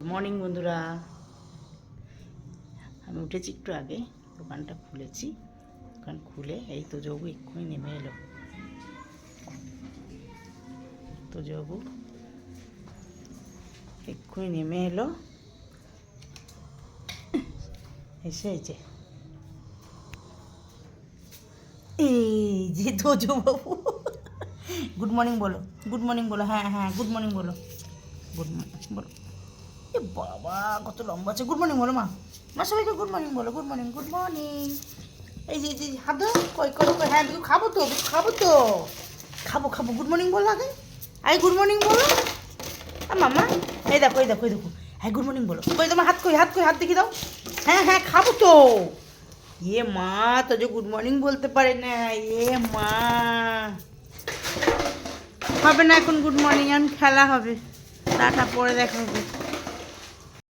Morning বন্ধুরা, আমি উঠেছি একটু আগে, দোকানটা খুলেছি। দোকান খুলে এই তোজবাবু এক্ষুনি নেমে এলো। তোজবাবু এক্ষুনি নেমে এলো, এসে এই যে তোজবাবু। গুড মর্নিং বলো, গুড মর্নিং বলো। হ্যাঁ হ্যাঁ, গুড মর্নিং বলো, গুড মর্নিং বলো। এ বাবা, কত লম্বা আছে। গুড মর্নিং বলো মা, মা সবাইকে গুড মর্নিং বলো। Good morning, good morning. এই যে হাত ধরো, কই করো, হ্যাঁ বিকু খাবো তো, খাবো তো, খাবো খাবো। গুড মর্নিং বলো আগে, আরে গুড মর্নিং বলো। মামা এই দেখো, এই দেখো, এই দেখো। হ্যাঁ গুড মর্নিং বলো। কই তোমার হাত, কই হাত, কই হাত দেখি দাও। হ্যাঁ হ্যাঁ খাবো তো। এ মা, তো যে গুড মর্নিং বলতে পারে না। এ মা, হবে না এখন গুড মর্নিং, এখন খেলা হবে। টাটা, পরে দেখা হবে।